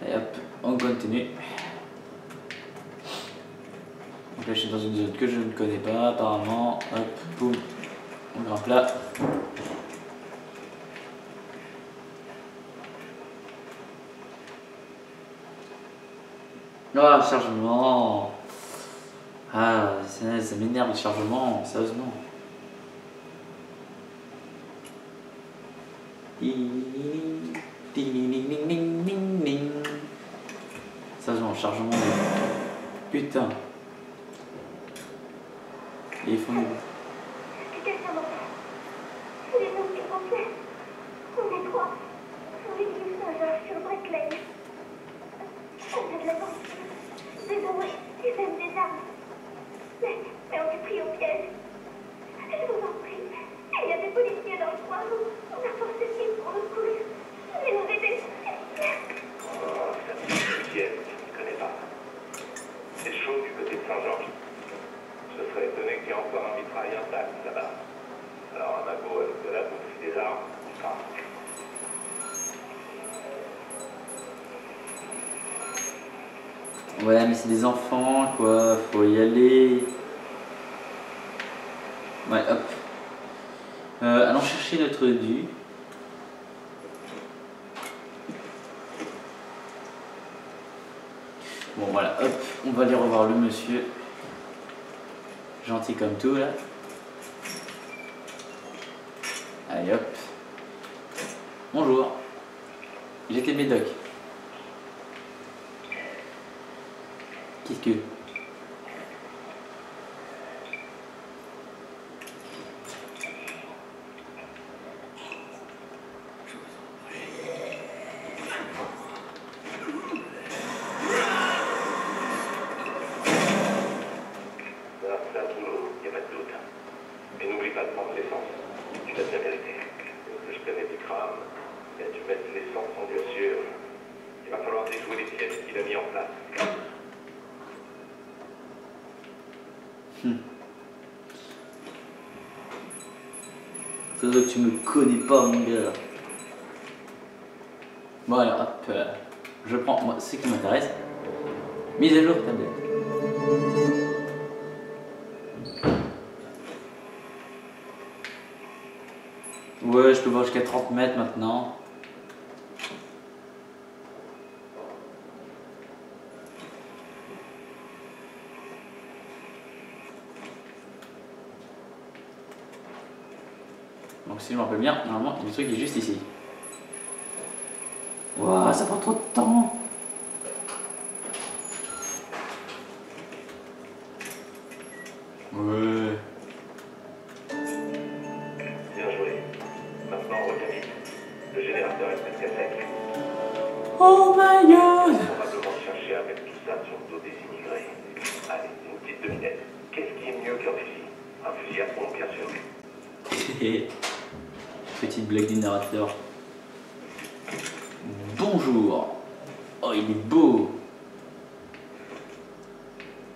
Et hop, on continue. Donc là je suis dans une zone que je ne connais pas apparemment. Hop, boum, on grimpe là. Ah, chargement. Ah, ça m'énerve le chargement, sérieusement. Sérieusement, chargement. Putain. Et ils font du... Quelqu'un m'entend. C'est les hommes qui complètent. On est trois. Sur l'église Saint-Georges sur Brick Lane. On a de la vente, des jouets et même des armes. Mais on est pris au piège. Je vous en prie. Il y a des policiers dans le coin. On a forcé Tim pour nous courir. Ils nous aider. Oh, ça me dit une pièce que je ne connais pas. C'est chaud du côté de Saint-Georges. Je serais étonné qu'il y ait encore un mitraille intact là-bas. Alors un magot avec de la bouffe et des armes, enfin... Ouais, mais c'est des enfants, quoi, faut y aller. Ouais, hop. Allons chercher notre dû. Bon, voilà, hop, on va aller revoir le monsieur. Gentil comme tout, là. Allez, hop. Bonjour. J'étais Médoc. Qu'est-ce que... C'est un boulot, il n'y a pas de doute. Et n'oublie pas de prendre l'essence. Tu l'as bien mérité. Je connais du crâne. Il a dû mettre l'essence en Dieu sûr. Il va falloir déjouer les pièces qu'il a mis en place. C'est vrai que tu me connais pas, mon gars. Bon, alors, hop. Je prends, moi, ce qui m'intéresse. Mise à jour tablette. Ouais, je peux voir jusqu'à 30 mètres maintenant. Donc si je me rappelle bien, normalement le truc est juste ici. Waouh, ça prend trop de temps. Ouais. Bien joué. Maintenant, reviens vite. Le générateur est presque à sec. Oh my god. Probablement chercher à mettre tout ça sur le dos des immigrés. Allez, une petite devinette. Qu'est-ce qui est mieux qu'un fusil? Un fusil à pompe, bien sûr. Petite blague du narrateur. Bonjour. Oh, il est beau.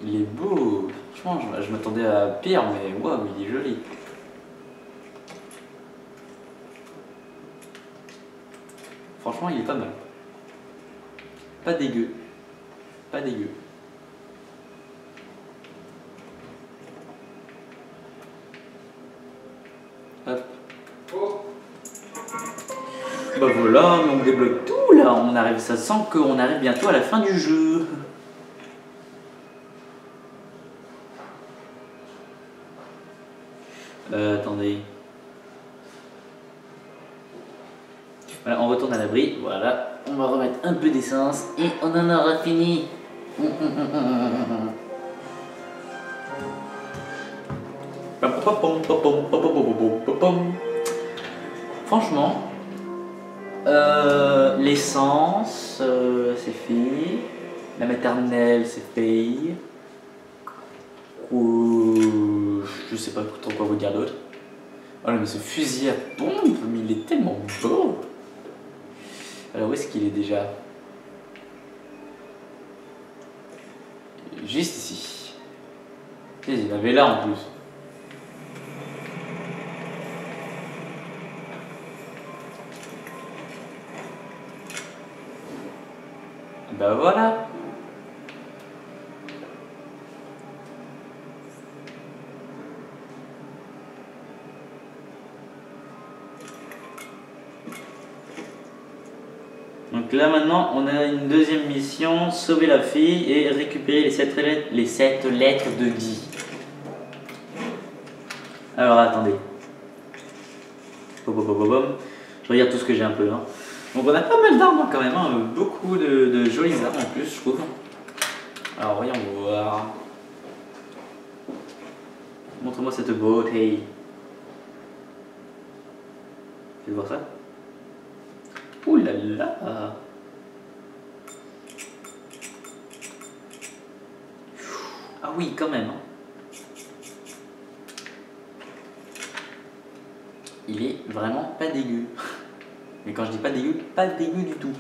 Il est beau. Franchement, je m'attendais à pire, mais waouh, il est joli. Franchement, il est pas mal. Pas dégueu. Pas dégueu. Hop. Bah voilà, mais on débloque tout là. On arrive, ça sent qu'on arrive bientôt à la fin du jeu. Attendez. Voilà, on retourne à l'abri. Voilà, on va remettre un peu d'essence et on en aura fini. Franchement, l'essence, c'est fait. La maternelle, c'est fait. Je sais pas trop quoi vous dire d'autre. Oh là, mais ce fusil à pompe, mais il est tellement beau. Alors où est-ce qu'il est déjà? Juste ici. Il avait là en plus. bah voilà. Donc là maintenant on a une deuxième mission, sauver la fille et récupérer les 7 lettres de Guy. Alors attendez. Je regarde tout ce que j'ai un peu là. Donc on a pas mal d'armes quand même, hein. Beaucoup de jolies armes en plus je trouve. Alors voyons voir. Montre-moi cette beauté. Faites voir ça. Ouh là là. Ah oui quand même. Il est vraiment pas dégueu. Mais quand je dis pas dégueu du tout.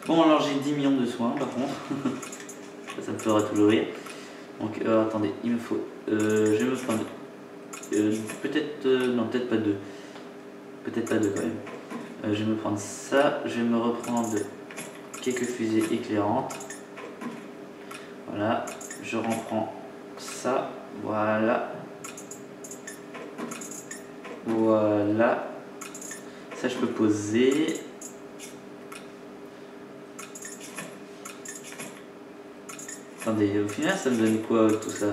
Bon alors j'ai 10 millions de soins par contre. ça me fera toujours rire. Donc attendez, il me faut... je vais me prendre... peut-être... non peut-être pas deux. Peut-être pas deux quand même. Je vais me prendre ça. Je vais me reprendre quelques fusées éclairantes. Voilà. Je reprends ça. Voilà. Voilà. Ça je peux poser. Attendez, au final ça me donne quoi tout ça?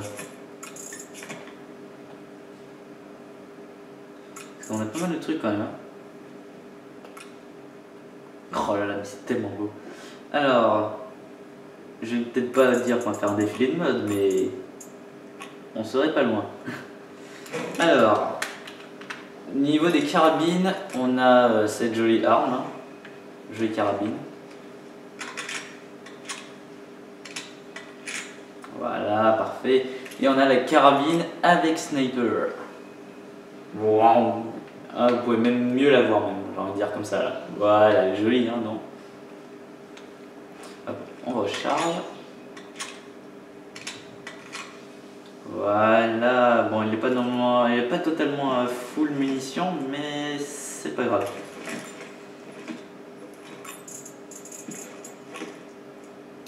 Parce qu'on a pas mal de trucs quand même. Hein. Oh là là, mais c'est tellement beau. Alors, je vais peut-être pas dire qu'on va faire un défilé de mode, mais on serait pas loin. Alors, niveau des carabines, on a cette jolie arme, hein. Jolie carabine. Voilà, parfait. Et on a la carabine avec sniper. Wow. Ah, vous pouvez même mieux la voir, même, j'ai envie de dire comme ça. Là. Voilà, elle est jolie, hein, non? Hop, on recharge. Voilà, bon, il n'est pas, pas totalement full munitions, mais c'est pas grave.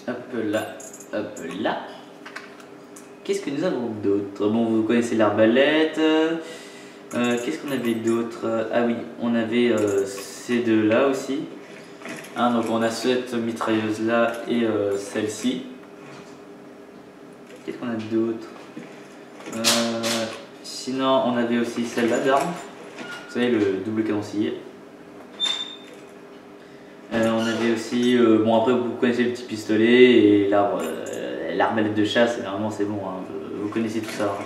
Hop là, hop là. Qu'est-ce que nous avons d'autre? Bon, vous connaissez l'arbalète. Qu'est-ce qu'on avait d'autre? Ah oui, on avait ces deux-là aussi. Hein, donc on a cette mitrailleuse-là et celle-ci. Qu'est-ce qu'on a d'autre? Sinon, on avait aussi celle-là d'arme. Vous savez, le double canoncier. On avait aussi, bon après vous connaissez le petit pistolet et l'arbalète de chasse, normalement c'est bon, hein, vous connaissez tout ça. Hein.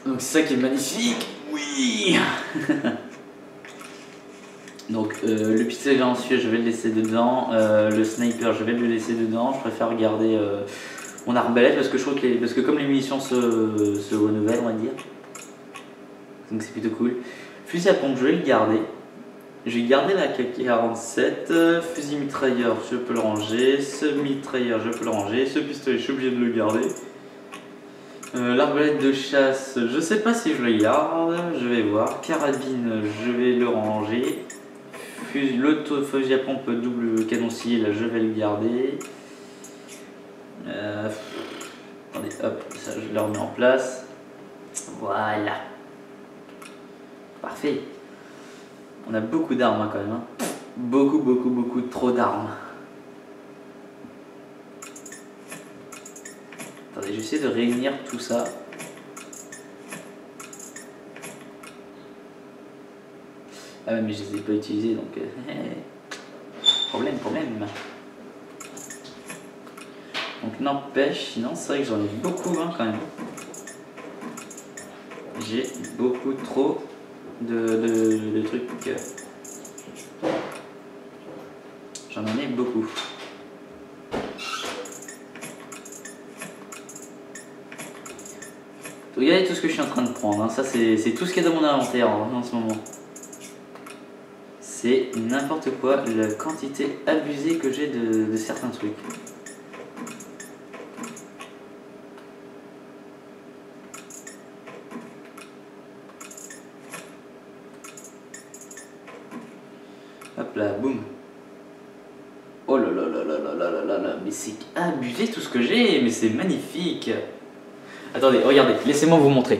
Donc c'est ça qui est magnifique, oui. Donc le pistolet silencieux je vais le laisser dedans, le sniper je vais le laisser dedans, je préfère garder mon arbalète parce que je trouve parce que comme les munitions se renouvellent on va dire, donc c'est plutôt cool. Fusil à pompe je vais le garder. Je vais garder la AK-47, fusil mitrailleur, je peux le ranger, ce mitrailleur, je peux le ranger, ce pistolet, je suis obligé de le garder. L'arbalète de chasse, je sais pas si je le garde, je vais voir. Carabine, je vais le ranger. L'autre fusil à pompe double canoncier, là, je vais le garder. Attendez, hop, ça je le remets en place. Voilà. Parfait. On a beaucoup d'armes hein, quand même. Hein. Beaucoup trop d'armes. Attendez, j'essaie de réunir tout ça. Ah ouais, mais je les ai pas utilisés donc. Problème. Donc n'empêche, sinon c'est vrai que j'en ai beaucoup hein, quand même. J'ai beaucoup trop de trucs. J'en ai beaucoup. Regardez tout ce que je suis en train de prendre. Hein. Ça c'est tout ce qu'il y a dans mon inventaire hein, en ce moment. C'est n'importe quoi, la quantité abusée que j'ai de certains trucs. Hop là, boum. mais c'est abusé tout ce que j'ai, mais c'est magnifique. Attendez, regardez, laissez-moi vous montrer.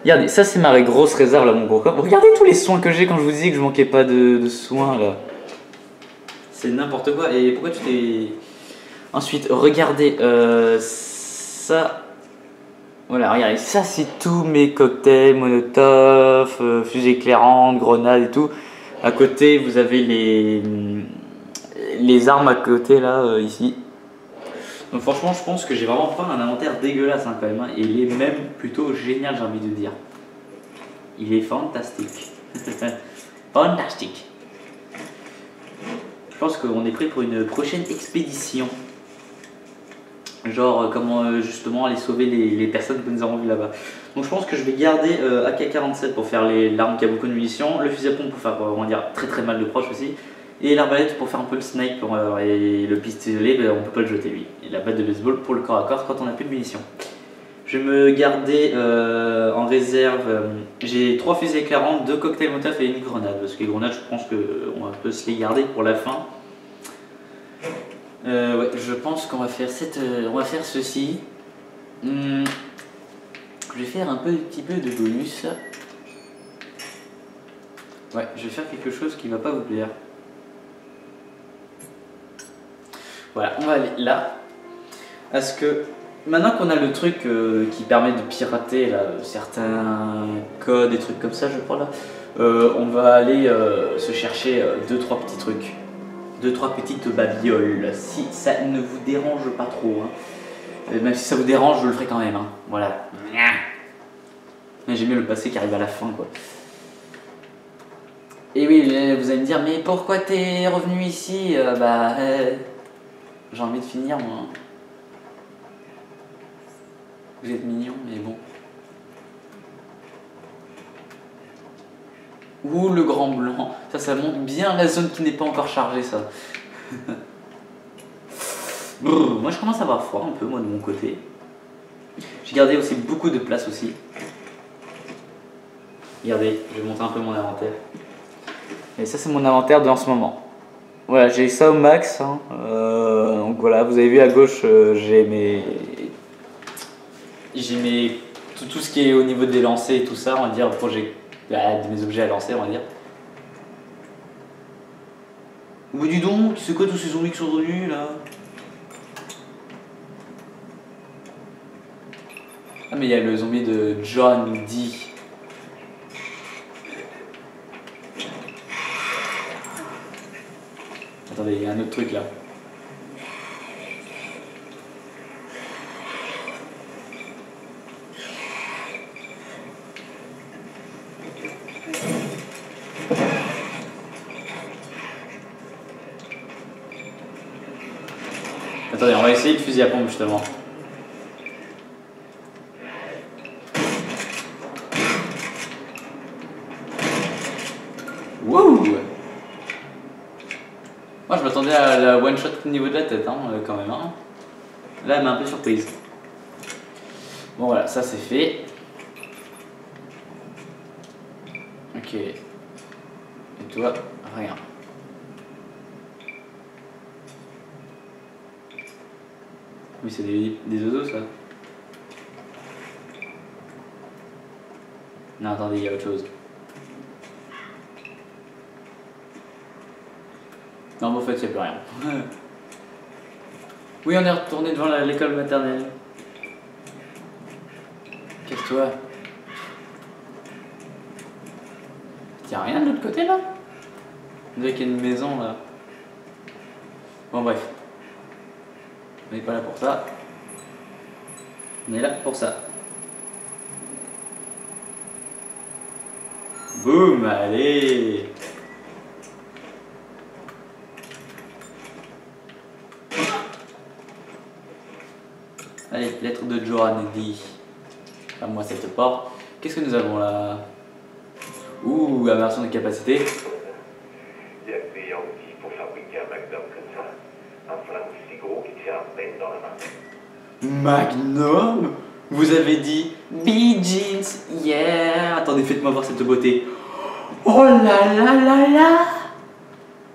Regardez, ça c'est ma grosse réserve là, mon gros coffre. Regardez tous les soins que j'ai quand je vous disais que je manquais pas de soins là. C'est n'importe quoi. Et pourquoi tu t'es... Ensuite, regardez, ça... Voilà, regardez, ça c'est tous mes cocktails, molotov, fusées éclairantes, grenades et tout. À côté, vous avez les armes à côté là, ici. Donc franchement, je pense que j'ai vraiment pas un inventaire dégueulasse hein, quand même. Hein, et il est même plutôt génial, j'ai envie de dire. Il est fantastique. Fantastique. Je pense qu'on est prêt pour une prochaine expédition. Genre comment justement aller sauver les personnes que nous avons vues là-bas. Donc je pense que je vais garder AK-47 pour faire l'arme qui a beaucoup de munitions, le fusil à pompe pour faire on va dire très très mal de proche aussi, et l'arbalète pour faire un peu le snipe, et le pistolet on peut pas le jeter lui, et la batte de baseball pour le corps à corps quand on n'a plus de munitions. Je vais me garder en réserve, j'ai 3 fusils éclairants, 2 cocktails Molotov et une grenade, parce que les grenades je pense qu'on peut se les garder pour la fin. Ouais, je pense qu'on va faire on va faire ceci. Je vais faire un petit peu de bonus. Ouais, je vais faire quelque chose qui va pas vous plaire. Voilà, on va aller là. Parce que maintenant qu'on a le truc qui permet de pirater là, certains codes et trucs comme ça, je crois là, on va aller se chercher 2-3 petits trucs. 2-3 petites babioles, si ça ne vous dérange pas trop. Hein. Même si ça vous dérange, je le ferai quand même. Hein. Voilà. J'aime mieux le passé qui arrive à la fin, quoi. Et oui, vous allez me dire, mais pourquoi t'es revenu ici? J'ai envie de finir, moi. Vous êtes mignon, mais bon. Ouh, le grand blanc. Ça montre bien la zone qui n'est pas encore chargée, ça. Moi, je commence à avoir froid un peu, moi, de mon côté. J'ai gardé aussi beaucoup de place aussi. Regardez, je vais montrer un peu mon inventaire. Et ça, c'est mon inventaire en ce moment. Voilà, j'ai ça au max. Hein. Donc voilà, vous avez vu à gauche, j'ai tout ce qui est au niveau des lancers et tout ça, on va dire, de mes objets à lancer, on va dire. Oui, dis donc, c'est quoi tous ces zombies qui sont revenus là? Ah, mais il y a le zombie de John Dee. Attendez, il y a un autre truc là. Attendez, on va essayer le fusil à pompe justement. Wouh! Moi je m'attendais à la one shot au niveau de la tête, hein, quand même. Hein. Là elle m'a un peu surprise. Bon voilà, ça c'est fait. Ok. Et toi, rien. Oui, c'est des oiseaux ça. Non, attendez, il y a autre chose. Non, mais en fait, il n'y a plus rien. Oui, on est retourné devant l'école maternelle. Casse-toi. Y'a rien de l'autre côté là? On dirait qu'il y a une maison là. Bon, bref. On n'est pas là pour ça. On est là pour ça. Boum, allez! Allez, lettre de Johan dit. Ferme-moi cette porte. Qu'est-ce que nous avons là? Ouh, inversion de capacité. Il y a le meilleur outil pour fabriquer un Magnum comme ça. Un flingue si gros qu'il tient à peine dans la main. Magnum? Vous avez dit Bee Jeans, yeah! Attendez, faites-moi voir cette beauté. Oh là là là là!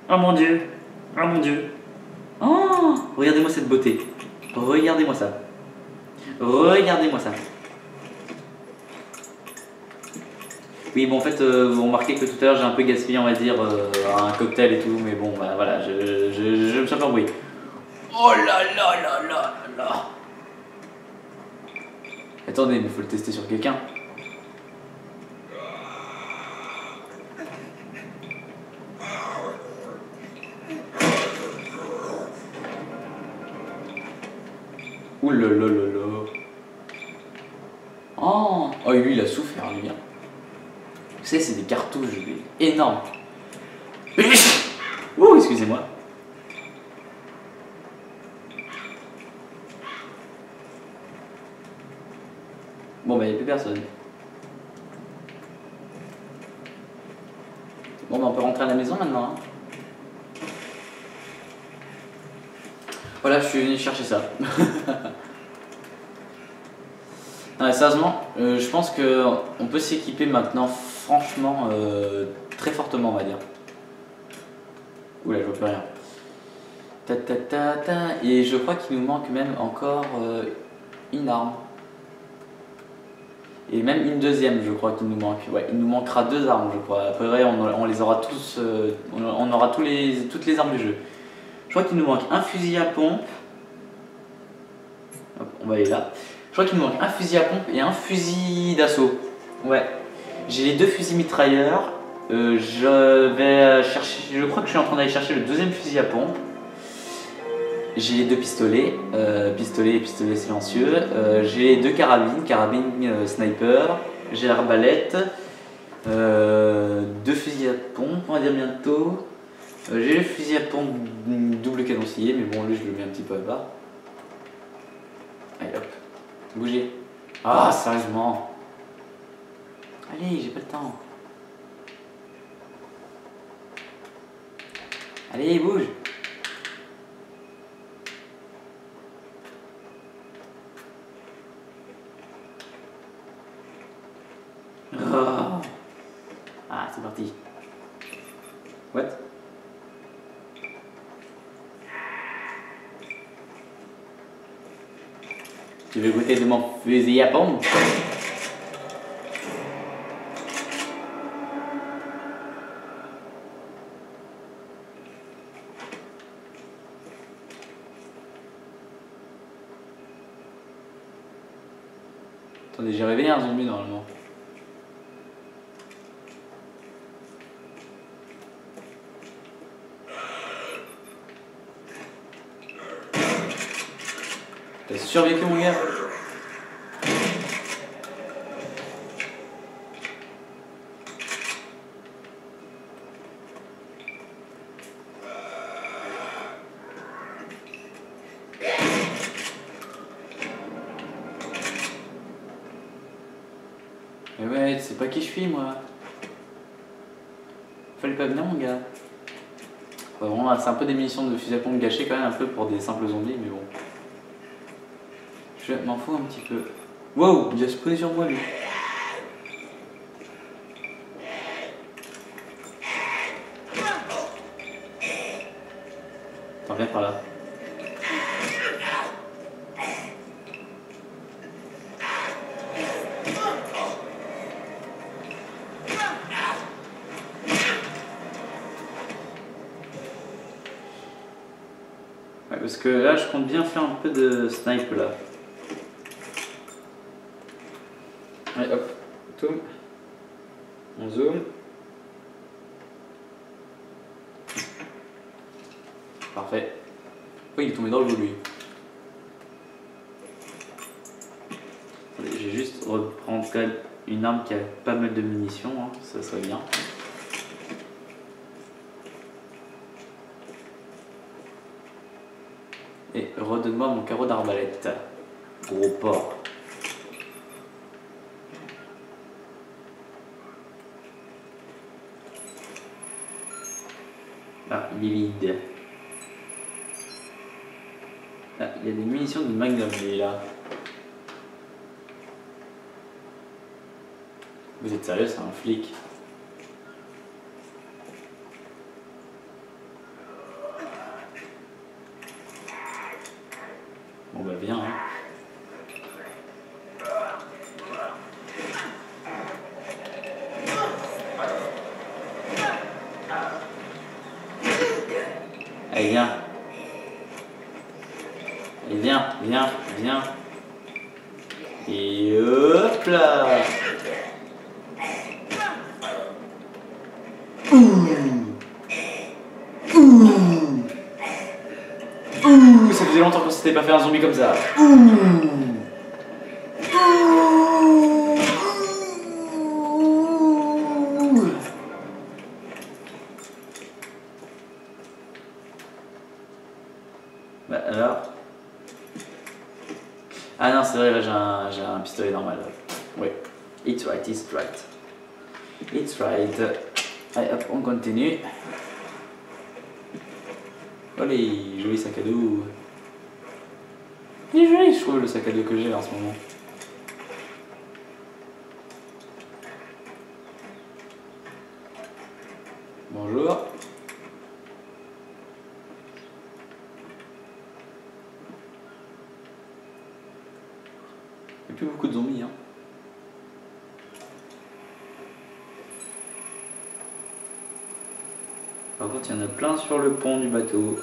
Oh mon dieu! Oh mon dieu! Oh, regardez-moi cette beauté. Regardez-moi ça. Regardez-moi ça. Oui, bon, en fait, vous remarquez que tout à l'heure j'ai un peu gaspillé, on va dire, un cocktail et tout, mais bon, bah, voilà, je me suis un peu embrouillé. Oh là là là là là. Attendez, mais faut le tester sur quelqu'un. Ouh là là là là. Oh, oh, lui il a souffert, lui. Hein. Vous savez, c'est des cartouches énormes. Ouh, excusez-moi. Bon, bah, il n'y a plus personne. Bon, bah, on peut rentrer à la maison maintenant. Hein. Voilà, je suis venu chercher ça. Non, sérieusement, je pense qu'on peut s'équiper maintenant, franchement, très fortement, on va dire. Oula, je vois plus rien. Ta, ta, ta, ta. Et je crois qu'il nous manque même encore une arme. Et même une deuxième, je crois qu'il nous manque. Ouais, il nous manquera 2 armes, je crois. Après, on les aura tous. On aura toutes les armes du jeu. Je crois qu'il nous manque un fusil à pompe. Hop, on va aller là. Je crois qu'il nous manque un fusil à pompe et un fusil d'assaut. Ouais. J'ai les 2 fusils mitrailleurs. Je vais chercher. Je crois que je suis en train d'aller chercher le 2e fusil à pompe. J'ai les 2 pistolets, pistolet et pistolet silencieux. J'ai les 2 carabines, carabine sniper. J'ai l'arbalète. 2 fusils à pompe, on va dire bientôt. J'ai le fusil à pompe double canoncier, mais bon, lui je le mets un petit peu à bas. Allez hop, bougez. Ah, sérieusement. Allez, j'ai pas le temps. Allez, bouge. Oh. Ah, c'est parti. What? Tu veux goûter de mon fusil à pompe? Attendez, j'ai réveillé un zombie normalement. T'as survécu mon gars? Mais ouais, tu sais pas qui je suis moi. Fallait pas venir mon gars. Ouais, vraiment, c'est un peu des munitions de fusil à pompe gâchées quand même un peu pour des simples zombies, mais bon. Je m'en fous un petit peu. Wow, il a spawné sur moi lui. Attends, viens par là. Ouais, parce que là, je compte bien faire un peu de snipe là. Allez hop, toum. On zoom. Parfait. Oh, il est tombé dans le bout lui. Attendez, je vais juste reprendre quand même une arme qui a pas mal de munitions, hein, ça serait bien. Et redonne-moi mon carreau d'arbalète. Gros porc. Ah, il est vide. Ah, il y a des munitions de Magnum, il est là. Vous êtes sérieux, c'est un flic. Allez, viens. Allez, viens, viens, viens. Et hop là. Ça faisait longtemps qu'on s'était pas fait un zombie comme ça. Bah alors. Ah non, c'est vrai, là j'ai un pistolet normal. Oui. It's right, it's right. It's right. Allez hop, on continue. Allez, joli sac à dos. Il est joli, je trouve, le sac à dos que j'ai en ce moment. Bonjour. Il n'y a plus beaucoup de zombies, hein. Par contre, il y en a plein sur le pont du bateau.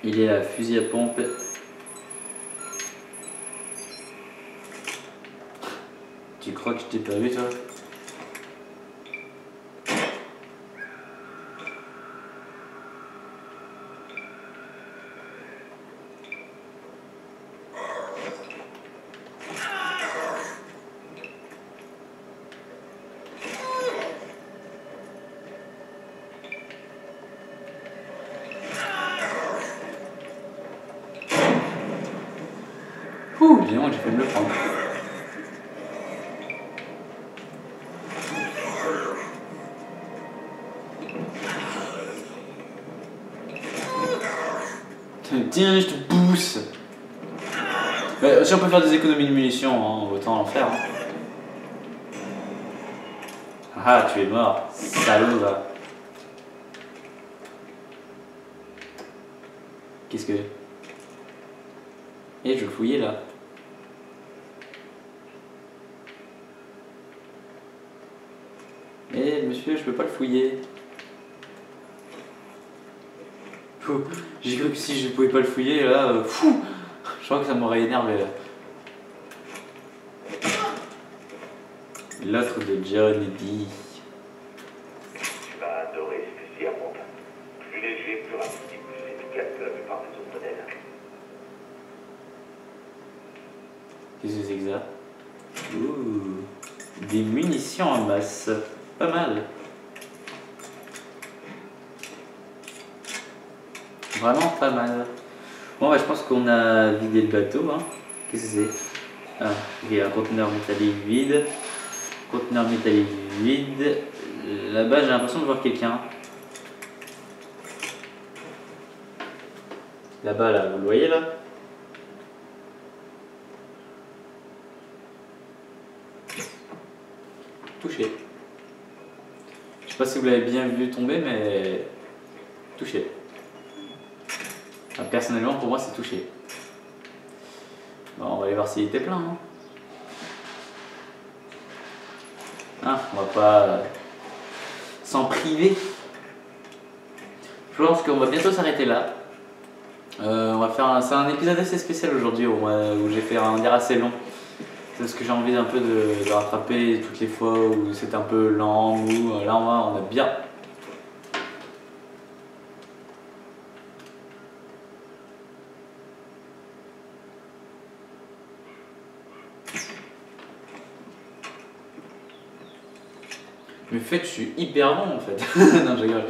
Il est à fusil à pompe. Tu crois que je t'ai pas vu, toi? Ouh, dis-moi, j'ai fait de le prendre. Tiens, je te pousse. Si on peut faire des économies de munitions, hein, autant en faire. Hein. Ah, tu es mort, salaud va. Qu'est-ce que... Eh, je le fouillais là. Eh, monsieur, je peux pas le fouiller. J'ai cru que si je pouvais pas le fouiller, là, fou, je crois que ça m'aurait énervé là. L'autre de John dit. Tu vas adorer ce fusil à pompe. Plus léger, plus rapide, plus efficace que la plupart des autres modèles. Qu'est-ce que c'est que ça? Ouh, des munitions en masse, pas mal. Vraiment pas mal. Bon, bah, je pense qu'on a vidé le bateau. Hein. Qu'est-ce que c'est? Ah, ok, un conteneur métallique vide. Conteneur métallique vide. Là-bas, j'ai l'impression de voir quelqu'un. Là-bas, là, vous le voyez là? Touché. Je sais pas si vous l'avez bien vu tomber, mais touché. Enfin, personnellement, pour moi, c'est touché. Bon, on va aller voir s'il était plein. Hein. Hein, on va pas s'en priver. Je pense qu'on va bientôt s'arrêter là. On va faire c'est un épisode assez spécial aujourd'hui où j'ai fait un dire assez long. C'est parce que j'ai envie un peu de rattraper toutes les fois où c'est un peu lent, mou. Là, on a bien. Mais fait, je suis hyper long en fait. Non, je rigole.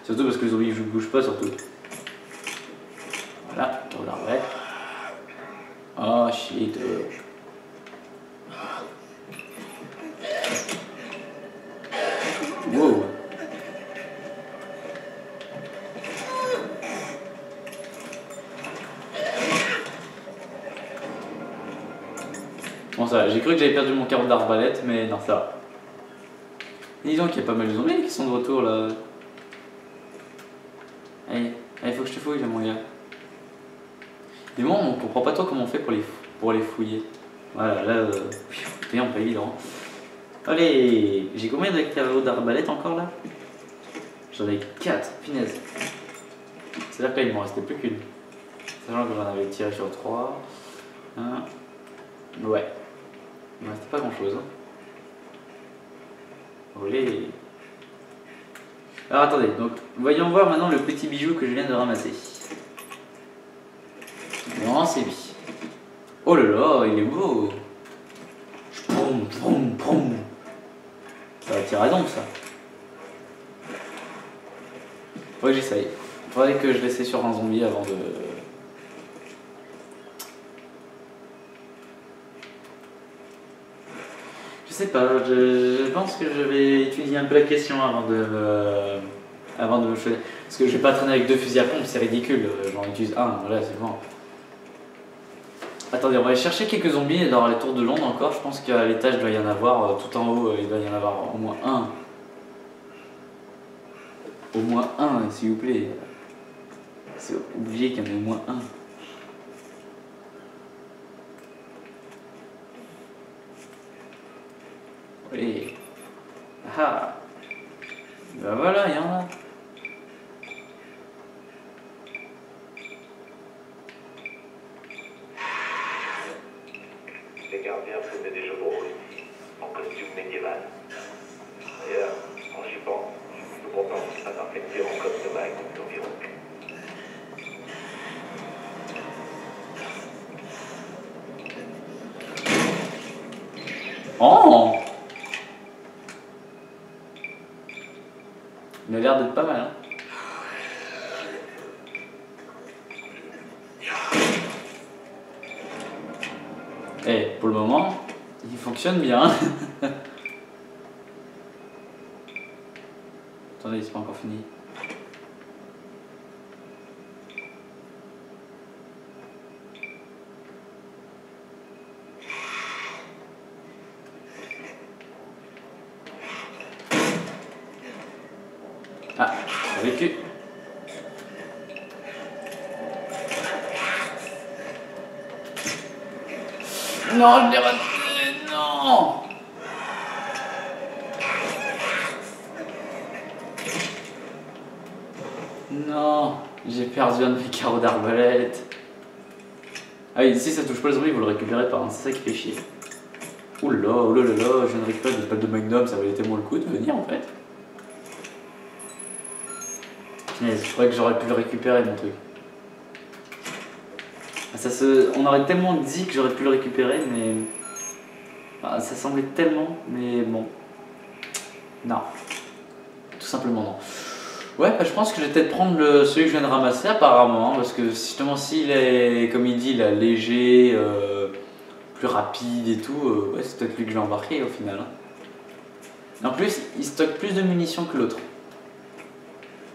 Surtout parce que les zombies ne bougent pas, surtout. Voilà, on regarde. Oh shit. Wow. Bon, ça va, j'ai cru que j'avais perdu mon carreau d'arbalète, mais non, ça va. Dis donc, il y a pas mal de zombies qui sont de retour là. Allez, faut que je te fouille là, mon gars. Mais bon, on comprend pas trop comment on fait pour les fouiller. Voilà, là, payant, pas évident. Allez, j'ai combien de carreaux d'arbalète encore là? J'en ai 4, punaise. C'est-à-dire que là, il m'en restait plus qu'une. Sachant que j'en avais tiré sur 3. 1. Ouais. Il me restait pas grand-chose. Olé. Alors attendez, donc voyons voir maintenant le petit bijou que je viens de ramasser. Non, c'est lui. Oh là là, il est beau. Prom, prom, prom. Ça va tirer donc ça. Faudrait que j'essaye. Faudrait que je l'essaie sur un zombie avant de... Je sais pas, je pense que je vais étudier un peu la question avant de me choisir. Parce que je vais pas traîner avec 2 fusils à pompe, c'est ridicule. J'en utilise un, voilà, c'est bon. Attendez, on va aller chercher quelques zombies dans les tours de Londres encore. Je pense qu'à l'étage, il doit y en avoir, tout en haut, il doit y en avoir au moins un. Au moins un, s'il vous plaît. C'est obligé qu'il y en ait au moins un. Oui. Ah. Ben voilà, il y en a. Les gardiens faisaient des jeux de rôle ici, en costume médiéval. D'ailleurs, quand j'y pense, je suis content de pas infecté en code de maille environ. Oh! Il a l'air d'être pas mal, hein. Eh, pour le moment, il fonctionne bien. Attendez, c'est pas encore fini. Ah, j'ai vécu. Non, je l'ai raté. Non. Non, j'ai perdu un de mes carreaux d'arbalète. Ah oui, si ça touche pas le zombie, vous le récupérez pas, hein. C'est ça qui fait chier. Oula, oh là là là, je viens de récupérer des balles de Magnum, ça valait tellement le coup de venir en fait. Punaise, je croyais que j'aurais pu le récupérer mon truc. On aurait tellement dit que j'aurais pu le récupérer, mais... Enfin, ça semblait tellement, mais bon... Non. Tout simplement non. Ouais, bah, je pense que je vais peut-être prendre celui que je viens de ramasser apparemment, hein, parce que justement s'il est, comme il dit, il est léger, plus rapide et tout, ouais, c'est peut-être lui que je vais embarquer au final. Hein. En plus, il stocke plus de munitions que l'autre.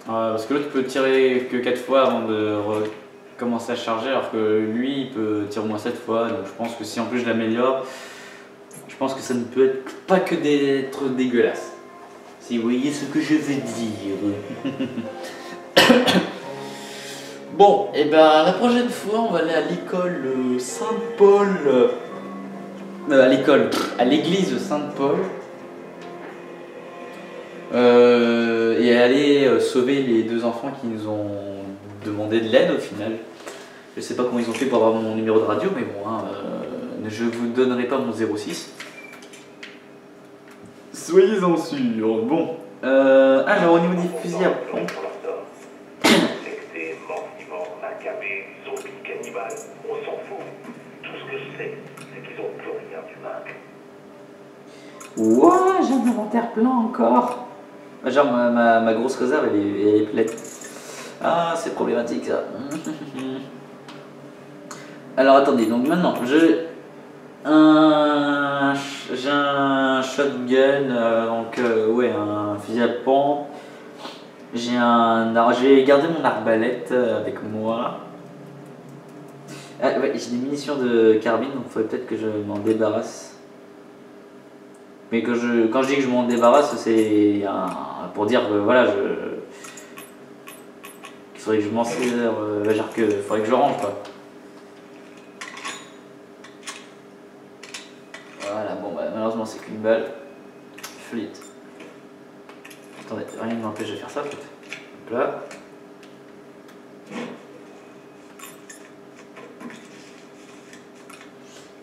Parce que l'autre peut tirer que 4 fois avant de commencer à charger, alors que lui il peut tirer au moins 7 fois, donc je pense que si en plus je l'améliore, je pense que ça ne peut être pas que d'être dégueulasse. Si vous voyez ce que je veux dire. Bon, et ben la prochaine fois on va aller à l'école Saint-Paul. À l'église Saint-Paul. Et aller sauver les 2 enfants qui nous ont demandé de l'aide au final. Je sais pas comment ils ont fait pour avoir mon numéro de radio, mais bon, hein, je vous donnerai pas mon 06. Soyez-en sûrs. Bon, alors au niveau des fusils à pompe. Infectés, morts-vivants, macabés, zombies, cannibales, on s'en fout. Tout ce que je sais, c'est qu'ils ont plus rien d'humain. Ouah, j'ai un inventaire plein encore. Genre ma grosse réserve elle est pleine. Ah, c'est problématique ça. Alors attendez, donc maintenant j'ai un shotgun, donc ouais, un fusil à pompe. J'ai gardé mon arbalète avec moi. Ah, ouais, j'ai des munitions de carbine, donc il faudrait peut-être que je m'en débarrasse. Mais quand je dis que je m'en débarrasse, c'est pour dire que voilà, qu'il faudrait que je m'en sers, genre que faudrait que je range quoi. Voilà, bon bah malheureusement c'est qu'une balle. Flûte. Attendez, rien ne m'empêche de faire ça en fait. Hop là.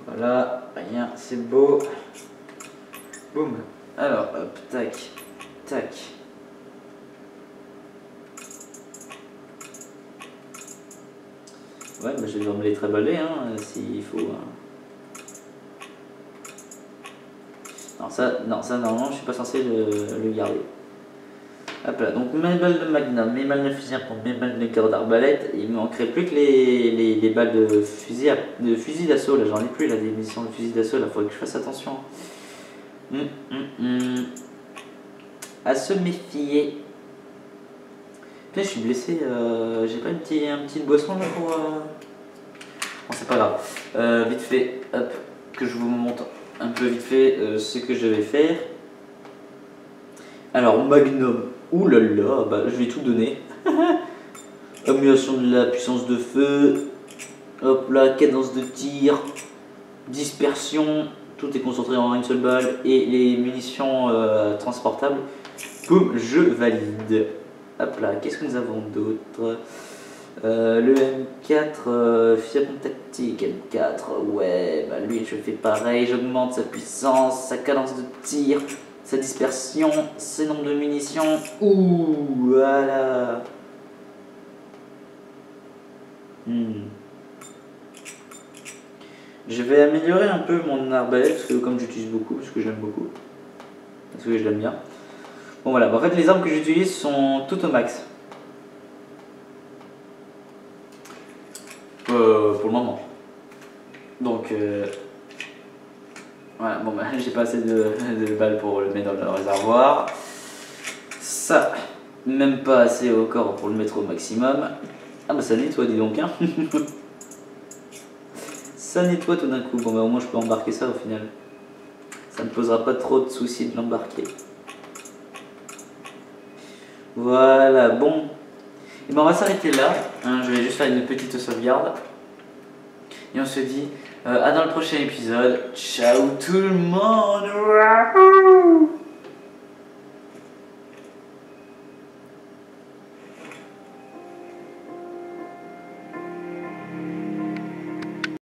Voilà, rien, c'est beau. Boum. Alors, hop, tac, tac. Ouais, bah, je vais devoir me les tréballer, hein, s'il faut. Non, ça, normalement, je suis pas censé le garder. Hop là, donc mes balles de magnum, mes balles de fusil à pompe, mes balles de cœur d'arbalète, il me manquerait plus que les balles de fusil d'assaut, là j'en ai plus, là, des munitions de fusil d'assaut, là, faudrait que je fasse attention. À se méfier. Putain, je suis blessé, j'ai pas une petite boisson là pour... Bon, c'est pas grave. Vite fait, hop, que je vous montre un peu vite fait ce que je vais faire. Alors, magnum. Ouh là là, bah, je vais tout donner. Amélioration de la puissance de feu. Hop là, cadence de tir. Dispersion. Tout est concentré en une seule balle. Et les munitions transportables. Boum, je valide. Hop là, qu'est-ce que nous avons d'autre? Le M4, fusil à pompe tactique, M4, ouais, bah lui je fais pareil, j'augmente sa puissance, sa cadence de tir, sa dispersion, ses nombres de munitions. Ouh, voilà. Je vais améliorer un peu mon arbalète, parce que comme j'utilise beaucoup, parce que j'aime beaucoup, parce que je l'aime bien. Bon voilà, en fait les armes que j'utilise sont toutes au max. Pour le moment. Donc voilà, bon bah j'ai pas assez de balles pour le mettre dans le réservoir. Ça, même pas assez au corps pour le mettre au maximum. Ah bah ça nettoie, dis donc hein. Ça nettoie tout d'un coup. Bon bah au moins je peux embarquer ça au final. Ça ne posera pas trop de soucis de l'embarquer. Voilà, bon. Et ben on va s'arrêter là, hein, je vais juste faire une petite sauvegarde. Et on se dit à dans le prochain épisode. Ciao tout le monde.